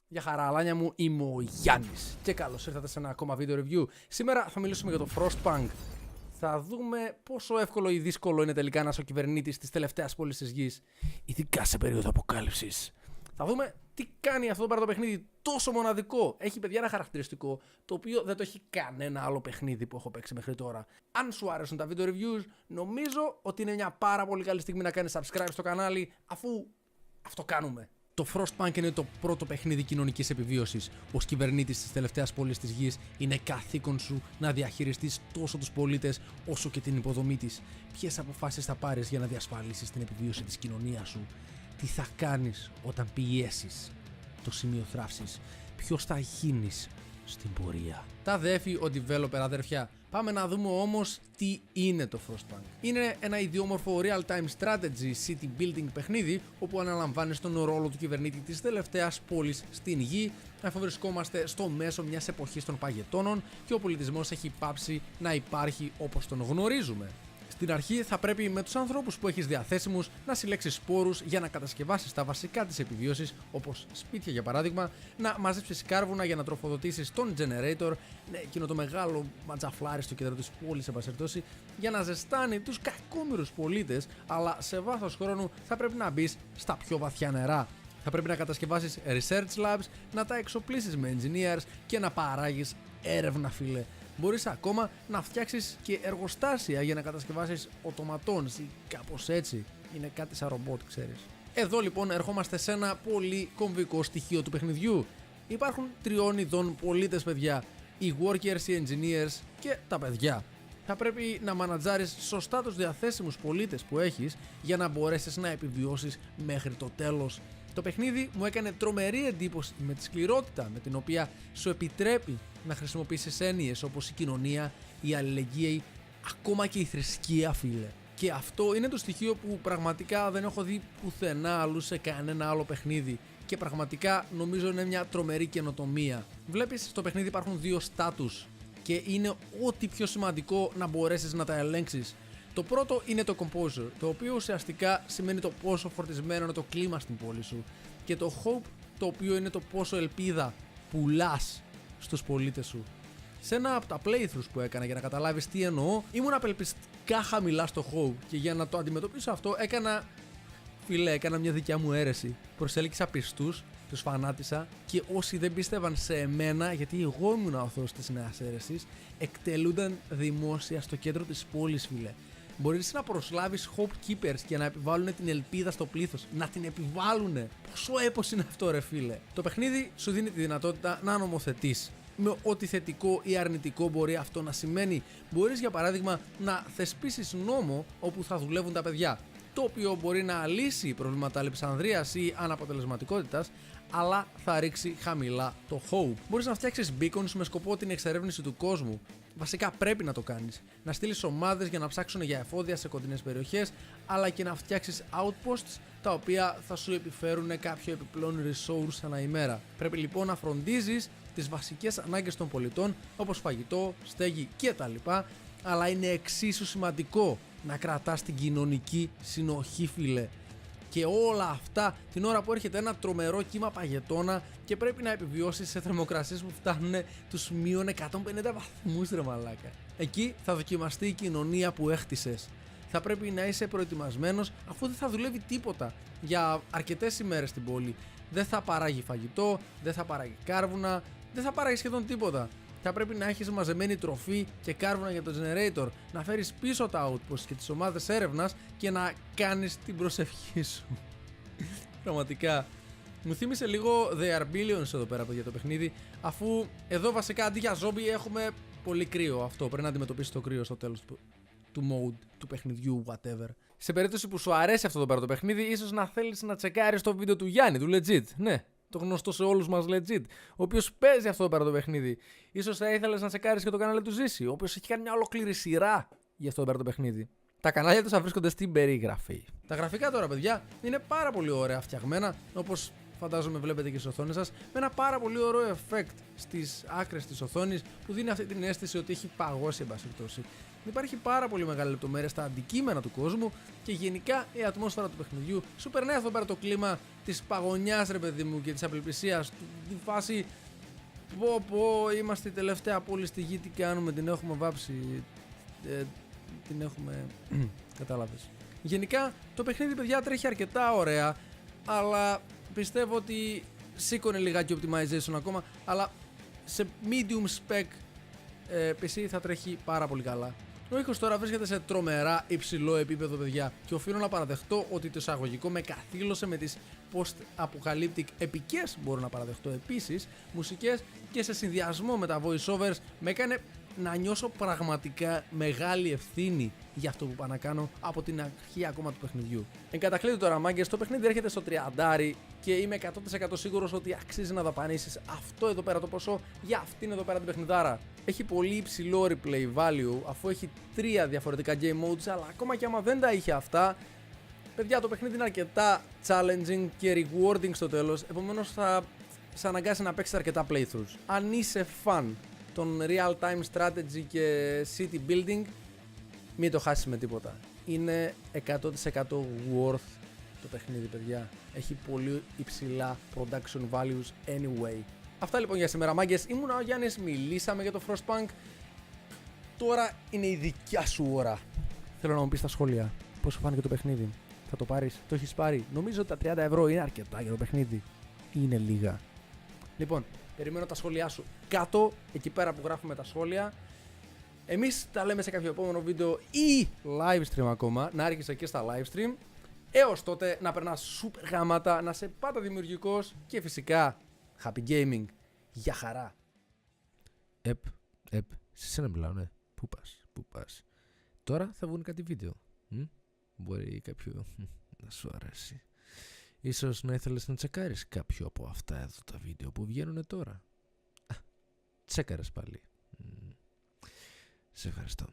Γεια χαρά, αλάνια μου, είμαι ο Γιάννης και καλώς ήρθατε σε ένα ακόμα βίντεο review. Σήμερα θα μιλήσουμε για το Frostpunk. Θα δούμε πόσο εύκολο ή δύσκολο είναι τελικά να είσαι ο κυβερνήτης της τελευταίας πόλης της γης, ειδικά σε περίοδο αποκάλυψης. Θα δούμε τι κάνει αυτό το παιχνίδι τόσο μοναδικό. Έχει, παιδιά, ένα χαρακτηριστικό το οποίο δεν το έχει κανένα άλλο παιχνίδι που έχω παίξει μέχρι τώρα. Αν σου άρεσαν τα βίντεο reviews, νομίζω ότι είναι μια πάρα πολύ καλή στιγμή να κάνεις subscribe στο κανάλι, αφού αυτό κάνουμε. Το Frostpunk είναι το πρώτο παιχνίδι κοινωνικής επιβίωσης. Ως κυβερνήτης της τελευταίας πόλης της γης, είναι καθήκον σου να διαχειριστείς τόσο τους πολίτες όσο και την υποδομή της. Ποιες αποφάσεις θα πάρεις για να διασφαλίσεις την επιβίωση της κοινωνίας σου. Τι θα κάνεις όταν πιέσεις το σημείο θράψης. Ποιος θα γίνεις στην πορεία. Τα αδέφη, ο developer, αδερφιά. Πάμε να δούμε όμως τι είναι το Frostpunk. Είναι ένα ιδιόμορφο real-time strategy city building παιχνίδι, όπου αναλαμβάνεις τον ρόλο του κυβερνήτη της τελευταίας πόλης στην γη, αφού βρισκόμαστε στο μέσο μιας εποχής των παγετώνων και ο πολιτισμός έχει πάψει να υπάρχει όπως τον γνωρίζουμε. Στην αρχή θα πρέπει με τους ανθρώπους που έχεις διαθέσιμους να συλλέξεις σπόρους για να κατασκευάσεις τα βασικά της επιβίωσης, όπως σπίτια για παράδειγμα, να μαζέψεις κάρβουνα για να τροφοδοτήσεις τον generator, εκείνο το μεγάλο ματζαφλάρι στο κέντρο της πόλης, για να ζεστάνει τους κακόμοιρους πολίτες, αλλά σε βάθος χρόνου θα πρέπει να μπεις στα πιο βαθιά νερά. Θα πρέπει να κατασκευάσεις research labs, να τα εξοπλίσεις με engineers και να παράγεις έρευνα, φίλε. Μπορείς ακόμα να φτιάξεις και εργοστάσια για να κατασκευάσεις οτοματώνες ή κάπως έτσι. Είναι κάτι σαν ρομπότ, ξέρεις. Εδώ λοιπόν ερχόμαστε σε ένα πολύ κομβικό στοιχείο του παιχνιδιού. Υπάρχουν τριών ειδών πολίτες, παιδιά. Οι workers, οι engineers και τα παιδιά. Θα πρέπει να μανατζάρεις σωστά τους διαθέσιμους πολίτες που έχεις για να μπορέσεις να επιβιώσεις μέχρι το τέλος. Το παιχνίδι μου έκανε τρομερή εντύπωση με τη σκληρότητα με την οποία σου επιτρέπει να χρησιμοποιήσεις έννοιες όπως η κοινωνία, η αλληλεγγύη, ακόμα και η θρησκεία, φίλε. Και αυτό είναι το στοιχείο που πραγματικά δεν έχω δει πουθενά αλλού σε κανένα άλλο παιχνίδι. Και πραγματικά νομίζω είναι μια τρομερή καινοτομία. Βλέπεις, στο παιχνίδι υπάρχουν δύο στάτους και είναι ό,τι πιο σημαντικό να μπορέσεις να τα ελέγξεις. Το πρώτο είναι το composure, το οποίο ουσιαστικά σημαίνει το πόσο φορτισμένο είναι το κλίμα στην πόλη σου. Και το hope, το οποίο είναι το πόσο ελπίδα πουλάς στους πολίτες σου. Σε ένα από τα playthroughs που έκανα για να καταλάβεις τι εννοώ, ήμουν απελπιστικά χαμηλά στο hope και για να το αντιμετωπίσω αυτό έκανα μια δικιά μου αίρεση. Προσέλκυσα πιστούς, τους φανάτισα και όσοι δεν πίστευαν σε εμένα, γιατί εγώ ήμουν ο αθώος της νέας αίρεσης, εκτελούνταν δημόσια στο κέντρο της πόλης, φίλε. Μπορείς να προσλάβεις Hope Keepers και να επιβάλλουν την ελπίδα στο πλήθος. Να την επιβάλλουνε. Πόσο έπος είναι αυτό, ρε φίλε. Το παιχνίδι σου δίνει τη δυνατότητα να νομοθετείς. Με ό,τι θετικό ή αρνητικό μπορεί αυτό να σημαίνει. Μπορείς, για παράδειγμα, να θεσπίσεις νόμο όπου θα δουλεύουν τα παιδιά. Το οποίο μπορεί να λύσει προβλήματα αλειψανδρίας ή αναποτελεσματικότητας, αλλά θα ρίξει χαμηλά το hope. Μπορείς να φτιάξεις beacons με σκοπό την εξερεύνηση του κόσμου. Βασικά πρέπει να το κάνεις. Να στείλεις ομάδες για να ψάξουν για εφόδια σε κοντινές περιοχές, αλλά και να φτιάξεις outposts τα οποία θα σου επιφέρουν κάποιο επιπλέον resource ανά ημέρα. Πρέπει λοιπόν να φροντίζεις τις βασικές ανάγκες των πολιτών, όπως φαγητό, στέγη κτλ. Αλλά είναι εξίσου σημαντικό να κρατάς την κοινωνική συνοχή, φίλε. Και όλα αυτά την ώρα που έρχεται ένα τρομερό κύμα παγετώνα και πρέπει να επιβιώσεις σε θερμοκρασίες που φτάνουν τους μείον 150 βαθμούς, ρε μαλάκα. Εκεί θα δοκιμαστεί η κοινωνία που έχτισες. Θα πρέπει να είσαι προετοιμασμένος, αφού δεν θα δουλεύει τίποτα για αρκετές ημέρες στην πόλη. Δεν θα παράγει φαγητό, δεν θα παράγει κάρβουνα, δεν θα παράγει σχεδόν τίποτα. Θα πρέπει να έχεις μαζεμένη τροφή και κάρβουνα για το generator, να φέρεις πίσω τα outposts και τις ομάδες έρευνας και να κάνεις την προσευχή σου. Πραγματικά. Μου θύμισε λίγο The Are Billions εδώ πέρα για το παιχνίδι, αφού εδώ βασικά αντί για zombie έχουμε πολύ κρύο. Αυτό πρέπει να αντιμετωπίσεις το κρύο στο τέλος του mode, του παιχνιδιού, whatever. Σε περίπτωση που σου αρέσει αυτό εδώ πέρα το παιχνίδι, ίσως να θέλεις να τσεκάρεις το βίντεο του Γιάννη, του Legit. Ναι. Το γνωστό σε όλους μας Legit, ο οποίος παίζει αυτό εδώ πέρα το παιχνίδι. Ίσως θα ήθελες να τσεκάρεις και το κανάλι του Ζήση, ο οποίος έχει κάνει μια ολόκληρη σειρά για αυτό εδώ πέρα το παιχνίδι. Τα κανάλια τους θα βρίσκονται στην περιγραφή. Τα γραφικά τώρα, παιδιά, είναι πάρα πολύ ωραία φτιαγμένα, όπως φαντάζομαι βλέπετε και στις οθόνες σας, με ένα πάρα πολύ ωραίο effect στις άκρες της οθόνης που δίνει αυτή την αίσθηση ότι έχει παγώσει εν πάση περιπτώσει. Υπάρχει πάρα πολύ μεγάλη λεπτομέρεια στα αντικείμενα του κόσμου και γενικά η ατμόσφαιρα του παιχνιδιού σου περνάει εδώ πέρα το κλίμα της παγωνιάς, ρε παιδί μου, και της απελπισίας. Τη φάση πω είμαστε η τελευταία πόλη στη γη, τι κάνουμε, την έχουμε βάψει, την έχουμε... κατάλαβες. Γενικά το παιχνίδι, παιδιά, τρέχει αρκετά ωραία, αλλά πιστεύω ότι σήκωνε λιγάκι optimization ακόμα, αλλά σε medium spec PC θα τρέχει πάρα πολύ καλά. Ο ήχος τώρα βρίσκεται σε τρομερά υψηλό επίπεδο, παιδιά, και οφείλω να παραδεχτώ ότι το εισαγωγικό με καθήλωσε με τις post-apocalyptic επικές, μπορώ να παραδεχτώ επίσης, μουσικές, και σε συνδυασμό με τα voice-overs με έκανε να νιώσω πραγματικά μεγάλη ευθύνη για αυτό που πάω να κάνω από την αρχή ακόμα του παιχνιδιού. Εν κατακλείδη τώρα, μάγκες, το παιχνίδι έρχεται στο 30 και είμαι 100% σίγουρος ότι αξίζει να δαπανίσεις αυτό εδώ πέρα το ποσό για αυτήν εδώ πέρα την παιχνιδάρα. Έχει πολύ υψηλό replay value, αφού έχει 3 διαφορετικά game modes, αλλά ακόμα και άμα δεν τα είχε αυτά, παιδιά, το παιχνίδι είναι αρκετά challenging και rewarding στο τέλος, επομένως θα σε αναγκάσει να παίξεις αρκετά playthroughs. Αν είσαι fan των real-time strategy και city building, μην το χάσεις με τίποτα. Είναι 100% worth το παιχνίδι, παιδιά. Έχει πολύ υψηλά production values anyway. Αυτά λοιπόν για σήμερα, μάγκες. Ήμουν ο Γιάννης, μιλήσαμε για το Frostpunk. Τώρα είναι η δικιά σου ώρα. Θέλω να μου πεις στα σχόλια πώς σου φάνηκε το παιχνίδι. Θα το πάρεις, το έχεις πάρει? Νομίζω ότι τα 30 ευρώ είναι αρκετά για το παιχνίδι. Είναι λίγα. Λοιπόν, περιμένω τα σχόλιά σου κάτω, εκεί πέρα που γράφουμε τα σχόλια. Εμείς τα λέμε σε κάποιο επόμενο βίντεο ή live stream ακόμα. Να άρχισε και στα live stream. Έως τότε να περνάς super γάματα, να είσαι πάντα δημιουργικός και φυσικά happy gaming. Για χαρά. Σε σένα μιλάω, ναι. Πού πας. Τώρα θα βγουν κάτι βίντεο. Μπορεί κάποιο να σου αρέσει. Ίσως να ήθελες να τσεκάρεις κάποιο από αυτά εδώ τα βίντεο που βγαίνουν τώρα. Τσέκαρες πάλι. Σε ευχαριστώ.